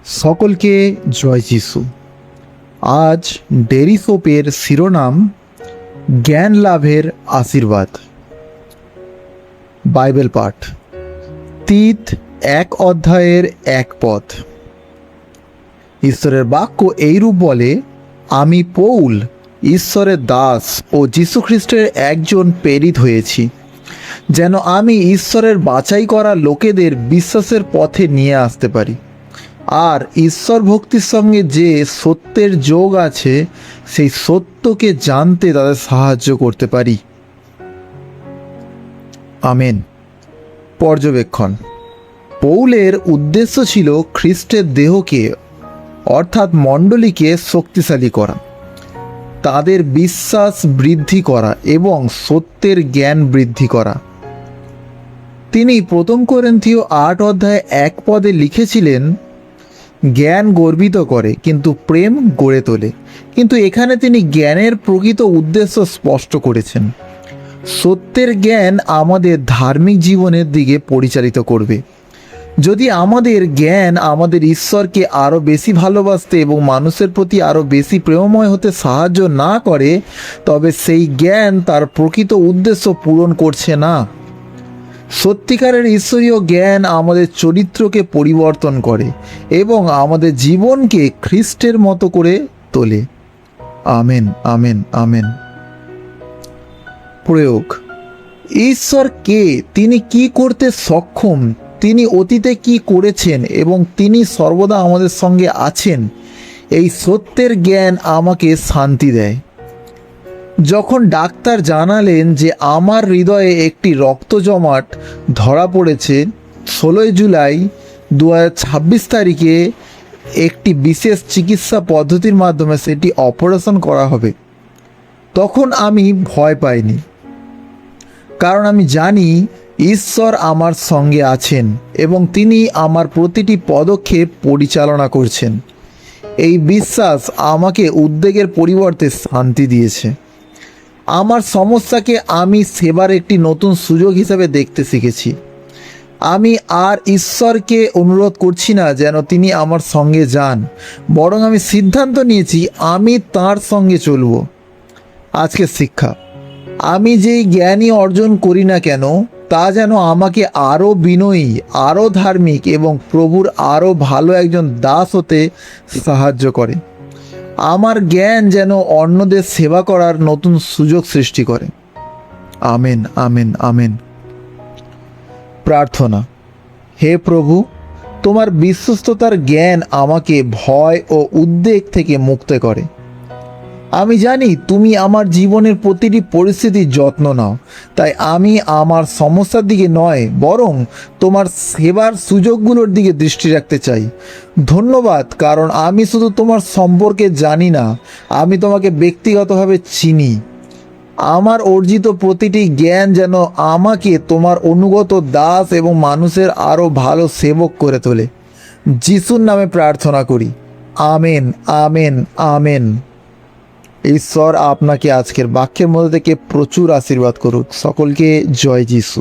সকলকে জয় যিশু। আজ ডেরি সোপের শিরোনাম জ্ঞান লাভের আশীর্বাদ। বাইবেল পাঠ তিত 1 অধ্যায়ের 1 পদ। ঈশ্বরের বাক্য এইরূপ বলে, আমি পৌল, ঈশ্বরের দাস ও যীশুখ্রিস্টের একজন প্রেরিত হয়েছি, যেন আমি ঈশ্বরের বাছাই করা লোকেদের বিশ্বাসের পথে নিয়ে আসতে পারি, আর ঈশ্বর ভক্তির সঙ্গে যে সত্যের যোগ আছে সেই সত্যকে জানতে তাদের সাহায্য করতে পারি। আমেন। পর্যবেক্ষণ। পৌলের উদ্দেশ্য ছিল খ্রিস্টের দেহকে অর্থাৎ মণ্ডলীকে শক্তিশালী করা, তাদের বিশ্বাস বৃদ্ধি করা এবং সত্যের জ্ঞান বৃদ্ধি করা। তিনি 1 কোরিন্থীয় 8 অধ্যায় 1 পদে লিখেছিলেন, জ্ঞান গর্বিত করে কিন্তু প্রেম গড়ে তোলে। কিন্তু এখানে তিনি জ্ঞানের প্রকৃত উদ্দেশ্য স্পষ্ট করেছেন। সত্যের জ্ঞান আমাদের ধার্মিক জীবনের দিকে পরিচালিত করবে। যদি আমাদের জ্ঞান আমাদের ঈশ্বরকে আরও বেশি ভালোবাসতে এবং মানুষের প্রতি আরও বেশি প্রেমময় হতে সাহায্য না করে, তবে সেই জ্ঞান তার প্রকৃত উদ্দেশ্য পূরণ করছে না। সত্যিকারের ঈশ্বরীয় জ্ঞান আমাদের চরিত্রকে পরিবর্তন করে এবং আমাদের জীবনকে খ্রিস্টের মতো করে তোলে। Amen, amen, amen. প্রয়োগ। ঈশ্বর কে? তিনি কি করতে সক্ষম? তিনি অতীতে কি করেছেন এবং তিনি সর্বদা আমাদের সঙ্গে আছেন? এই সত্যের জ্ঞান আমাকে শান্তি দেয়। যখন ডাক্তার জানালেন যে আমার হৃদয়ে একটি রক্ত জমাট ধরা পড়েছে, 16 জুলাই 2026 তারিখে একটি বিশেষ চিকিৎসা পদ্ধতির মাধ্যমে সেটি অপারেশন করা হবে, তখন আমি ভয় পাইনি, কারণ আমি জানি ঈশ্বর আমার সঙ্গে আছেন এবং তিনি আমার প্রতিটি পদক্ষেপ পরিচালনা করছেন। এই বিশ্বাস আমাকে উদ্বেগের পরিবর্তে শান্তি দিয়েছে। আমার সমস্যাকে আমি সেবার একটি নতুন সুযোগ হিসেবে দেখতে শিখেছি। আমি আর ঈশ্বরকে অনুরোধ করছি না যেন তিনি আমার সঙ্গে যান, বরং আমি সিদ্ধান্ত নিয়েছি আমি তাঁর সঙ্গে চলব। আজকের শিক্ষা। আমি যেই জ্ঞানই অর্জন করি না কেন, তা যেন আমাকে আরও বিনয়ী, আরও ধার্মিক এবং প্রভুর আরও ভালো একজন দাস হতে সাহায্য করে। আমার জ্ঞান যেন অন্যদের সেবা করার নতুন সুযোগ সৃষ্টি করে। Amen, amen, amen. প্রার্থনা। হে প্রভু, তোমার বিশ্বস্ততার জ্ঞান আমাকে ভয় ও উদ্বেগ থেকে মুক্ত করে। আমি জানি তুমি আমার জীবনের প্রতিটি পরিস্থিতির যত্ন নাও, তাই আমি আমার সমস্যার দিকে নয়, বরং তোমার সেবার সুযোগগুলোর দিকে দৃষ্টি রাখতে চাই। ধন্যবাদ, কারণ আমি শুধু তোমার সম্পর্কে জানি না, আমি তোমাকে ব্যক্তিগতভাবে চিনি। আমার অর্জিত প্রতিটি জ্ঞান যেন আমাকে তোমার অনুগত দাস এবং মানুষের আরও ভালো সেবক করে তোলে। যিশুর নামে প্রার্থনা করি। Amen, amen, amen. ঈশ্বর আপনাকে আজকের বাক্যের মধ্যে থেকে প্রচুর আশীর্বাদ করুক। সকলকে জয় যিশু।